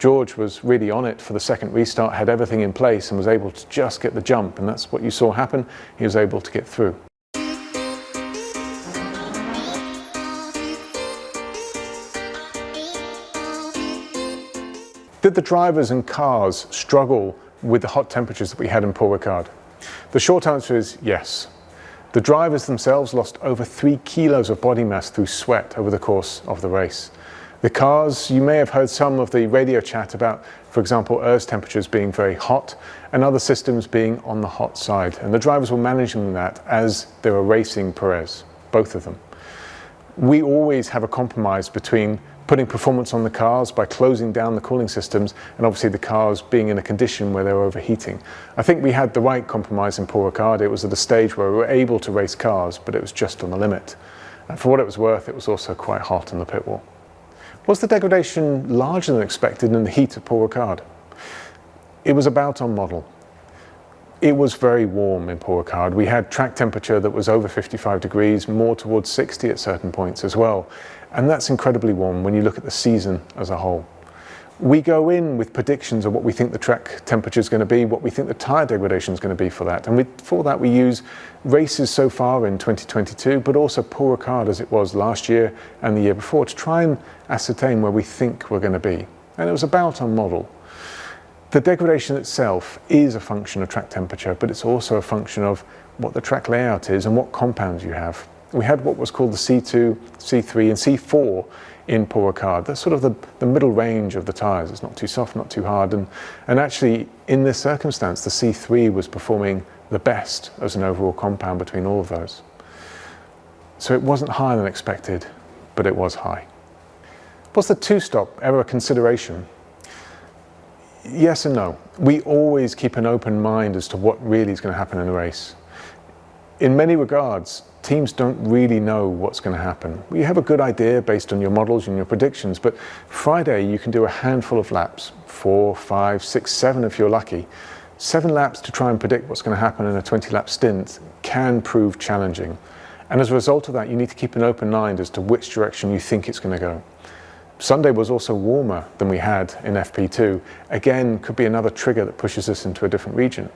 George was really on it for the second restart, had everything in place and was able to just get the jump, and that's what you saw happen. He was able to get through. Did the drivers and cars struggle with the hot temperatures that we had in Paul Ricard? The short answer is yes. The drivers themselves lost over 3 kilos of body mass through sweat over the course of the race. The cars, you may have heard some of the radio chat about, for example, ERS temperatures being very hot and other systems being on the hot side. And the drivers were managing that as they were racing Perez, both of them. We always have a compromise between putting performance on the cars by closing down the cooling systems and obviously the cars being in a condition where they were overheating. I think we had the right compromise in Paul Ricard. It was at a stage where we were able to race cars, but it was just on the limit. And for what it was worth, it was also quite hot in the pit wall. Was the degradation larger than expected in the heat of Paul Ricard? It was about on model. It was very warm in Paul Ricard. We had track temperature that was over 55 degrees, more towards 60 at certain points as well. And that's incredibly warm when you look at the season as a whole. We go in with predictions of what we think the track temperature is going to be, what we think the tyre degradation is going to be for that. And for that we use races so far in 2022, but also Paul Ricard as it was last year and the year before to try and ascertain where we think we're going to be. And it was about on model. The degradation itself is a function of track temperature, but it's also a function of what the track layout is and what compounds you have. We had what was called the C2, C3 and C4 in Paul Ricard. That's sort of the middle range of the tyres. It's not too soft, not too hard. And actually, in this circumstance, the C3 was performing the best as an overall compound between all of those. So it wasn't higher than expected, but it was high. Was the two-stop ever a consideration? Yes and no. We always keep an open mind as to what really is going to happen in the race. In many regards, teams don't really know what's going to happen. You have a good idea based on your models and your predictions, but Friday you can do a handful of laps, 4, 5, 6, 7 if you're lucky. 7 laps to try and predict what's going to happen in a 20-lap stint can prove challenging. And as a result of that, you need to keep an open mind as to which direction you think it's going to go. Sunday was also warmer than we had in FP2. Again, could be another trigger that pushes us into a different region.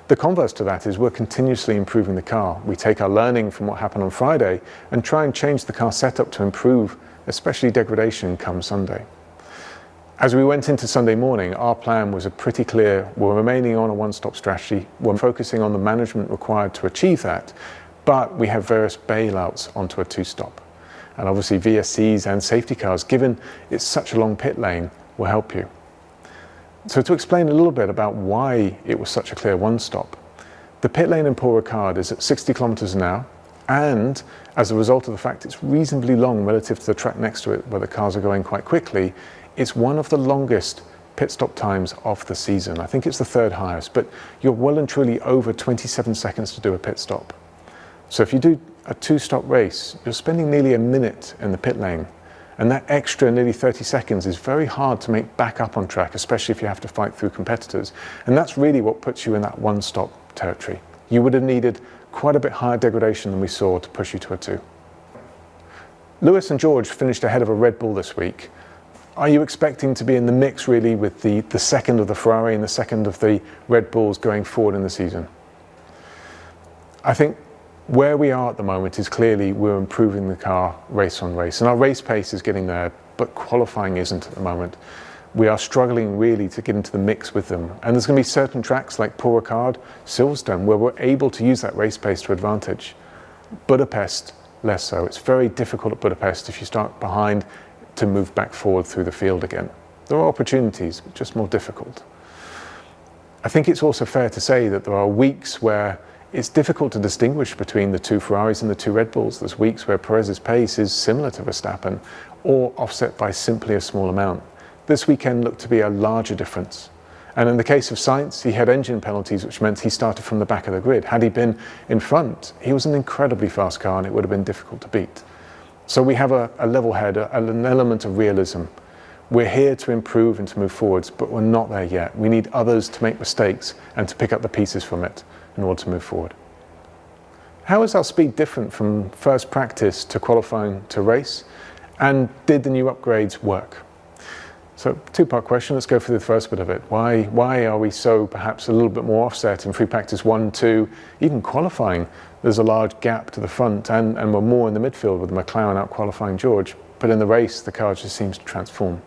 The converse to that is we're continuously improving the car. We take our learning from what happened on Friday and try and change the car setup to improve, especially degradation come Sunday. As we went into Sunday morning, our plan was pretty clear. We're remaining on a one-stop strategy. We're focusing on the management required to achieve that, but we have various bailouts onto a two-stop. And obviously VSCs and safety cars, given it's such a long pit lane, will help you. So to explain a little bit about why it was such a clear one-stop, the pit lane in Paul Ricard is at 60 kilometers an hour, and as a result of the fact it's reasonably long relative to the track next to it where the cars are going quite quickly, it's one of the longest pit stop times of the season. I think it's the 3rd highest, but you're well and truly over 27 seconds to do a pit stop. So if you do a two-stop race, you're spending nearly a minute in the pit lane. And that extra nearly 30 seconds is very hard to make back up on track, especially if you have to fight through competitors. And that's really what puts you in that one-stop territory. You would have needed quite a bit higher degradation than we saw to push you to a 2. Lewis and George finished ahead of a Red Bull this week. Are you expecting to be in the mix really with the second of the Ferrari and the second of the Red Bulls going forward in the season? I think where we are at the moment is clearly we're improving the car race on race, and our race pace is getting there, but qualifying isn't at the moment. We are struggling really to get into the mix with them, and there's going to be certain tracks like Paul Ricard, Silverstone, where we're able to use that race pace to advantage. Budapest, less so. It's very difficult at Budapest if you start behind to move back forward through the field again. There are opportunities, but just more difficult. I think it's also fair to say that there are weeks where it's difficult to distinguish between the 2 Ferraris and the 2 Red Bulls. There's weeks where Perez's pace is similar to Verstappen or offset by simply a small amount. This weekend looked to be a larger difference. And in the case of Sainz, he had engine penalties, which meant he started from the back of the grid. Had he been in front, he was an incredibly fast car and it would have been difficult to beat. So we have a level head, an element of realism. We're here to improve and to move forwards, but we're not there yet. We need others to make mistakes and to pick up the pieces from it in order to move forward. How is our speed different from first practice to qualifying to race? And did the new upgrades work? So, two-part question, let's go through the first bit of it. Why are we so perhaps a little bit more offset in free practice 1, 2, even qualifying? There's a large gap to the front and we're more in the midfield with McLaren out qualifying George. But in the race, the car just seems to transform.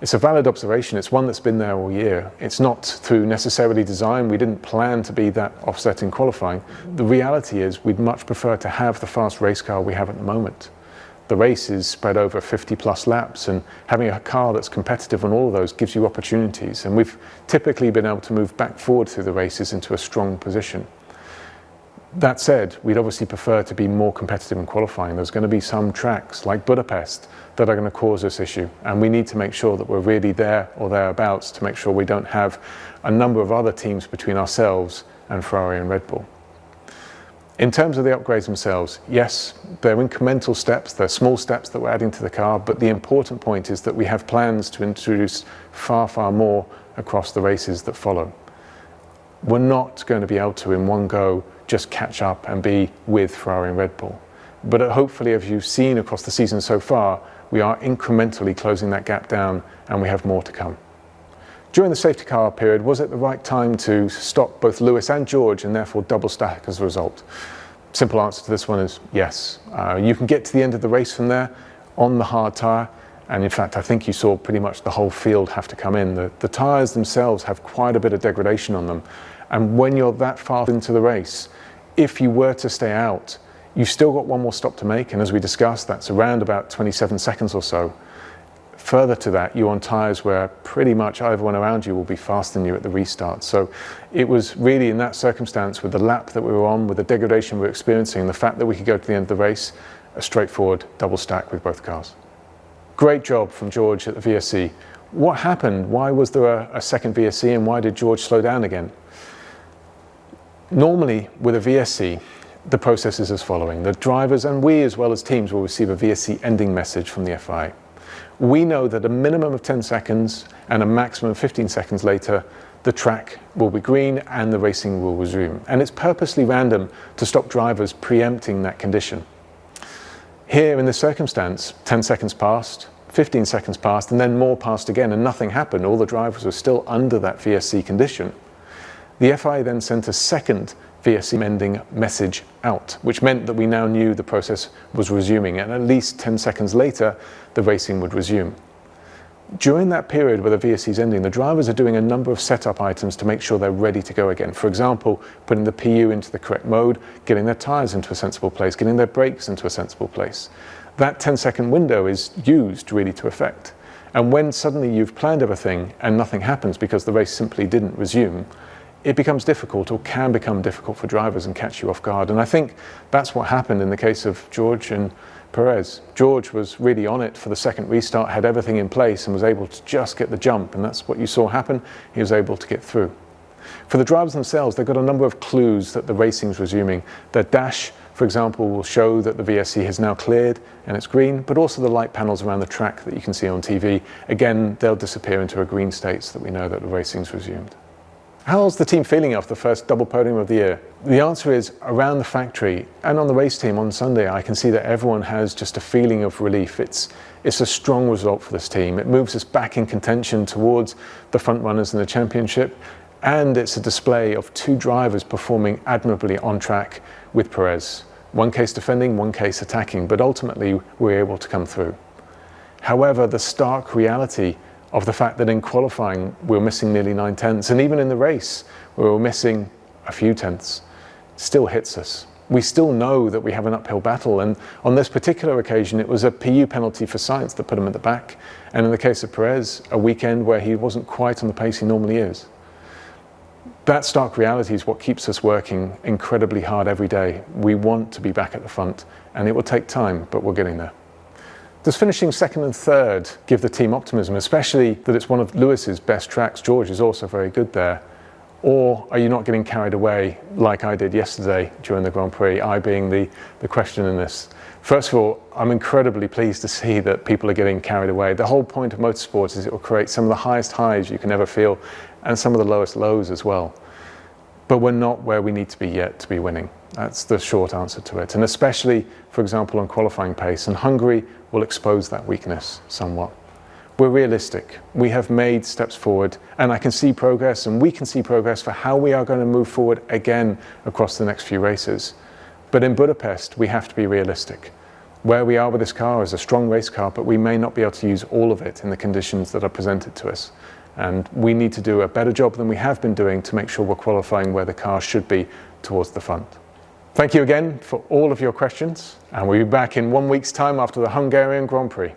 It's a valid observation. It's one that's been there all year. It's not through necessarily design. We didn't plan to be that offset in qualifying. The reality is we'd much prefer to have the fast race car we have at the moment. The race is spread over 50 plus laps, and having a car that's competitive on all of those gives you opportunities. And we've typically been able to move back forward through the races into a strong position. That said, we'd obviously prefer to be more competitive in qualifying. There's going to be some tracks like Budapest that are going to cause this issue, and we need to make sure that we're really there or thereabouts to make sure we don't have a number of other teams between ourselves and Ferrari and Red Bull. In terms of the upgrades themselves, yes, they're incremental steps, they're small steps that we're adding to the car, but the important point is that we have plans to introduce far, far more across the races that follow. We're not going to be able to, in one go, just catch up and be with Ferrari and Red Bull. But hopefully, as you've seen across the season so far, we are incrementally closing that gap down and we have more to come. During the safety car period, was it the right time to stop both Lewis and George and therefore double stack as a result? Simple answer to this one is yes. You can get to the end of the race from there on the hard tyre, and in fact I think you saw pretty much the whole field have to come in. The tyres themselves have quite a bit of degradation on them, and when you're that far into the race, if you were to stay out, you've still got one more stop to make, and as we discussed, that's around about 27 seconds or so. Further to that, you're on tyres where pretty much everyone around you will be faster than you at the restart. So it was really in that circumstance, with the lap that we were on, with the degradation we were experiencing, the fact that we could go to the end of the race, a straightforward double stack with both cars. Great job from George at the VSC. What happened? Why was there a second VSC, and why did George slow down again? Normally with a VSC, the process is as following. The drivers and we as well as teams will receive a VSC ending message from the FIA. We know that a minimum of 10 seconds and a maximum of 15 seconds later, the track will be green and the racing will resume. And it's purposely random to stop drivers preempting that condition. Here in this circumstance, 10 seconds passed, 15 seconds passed, and then more passed again, and nothing happened. All the drivers were still under that VSC condition. The FIA then sent a second VSC ending message out, which meant that we now knew the process was resuming, and at least 10 seconds later, the racing would resume. During that period where the VSC is ending, the drivers are doing a number of setup items to make sure they're ready to go again. For example, putting the PU into the correct mode, getting their tyres into a sensible place, getting their brakes into a sensible place. That 10-second window is used really to effect. And when suddenly you've planned everything and nothing happens because the race simply didn't resume, it becomes difficult, or can become difficult, for drivers and catch you off guard. And I think that's what happened in the case of George and Perez. George was really on it for the second restart, had everything in place and was able to just get the jump, and that's what you saw happen. He was able to get through. For the drivers themselves, they've got a number of clues that the racing's resuming. Their dash, for example, will show that the VSC has now cleared and it's green, but also the light panels around the track that you can see on TV. Again, they'll disappear into a green state so that we know that the racing's resumed. How's the team feeling after the first double podium of the year? The answer is, around the factory and on the race team on Sunday, I can see that everyone has just a feeling of relief. It's a strong result for this team. It moves us back in contention towards the front runners in the championship, and it's a display of two drivers performing admirably on track with Perez. One case defending, one case attacking, but ultimately we're able to come through. However, the stark reality of the fact that in qualifying we were missing nearly 9 tenths, and even in the race we were missing a few tenths, still hits us. We still know that we have an uphill battle, and on this particular occasion it was a PU penalty for Sainz that put him at the back, and in the case of Perez, a weekend where he wasn't quite on the pace he normally is. That stark reality is what keeps us working incredibly hard every day. We want to be back at the front, and it will take time, but we're getting there. Does finishing second and third give the team optimism, especially that it's one of Lewis's best tracks? George is also very good there. Or are you not getting carried away like I did yesterday during the Grand Prix, I being the question in this? First of all, I'm incredibly pleased to see that people are getting carried away. The whole point of motorsport is it will create some of the highest highs you can ever feel, and some of the lowest lows as well. But we're not where we need to be yet to be winning. That's the short answer to it. And especially, for example, on qualifying pace, and Hungary will expose that weakness somewhat. we're realistic. We have made steps forward, and I can see progress, and we can see progress for how we are going to move forward again across the next few races. But in Budapest, we have to be realistic. Where we are with this car is a strong race car, but we may not be able to use all of it in the conditions that are presented to us. And we need to do a better job than we have been doing to make sure we're qualifying where the car should be towards the front. Thank you again for all of your questions, and we'll be back in 1 week's time after the Hungarian Grand Prix.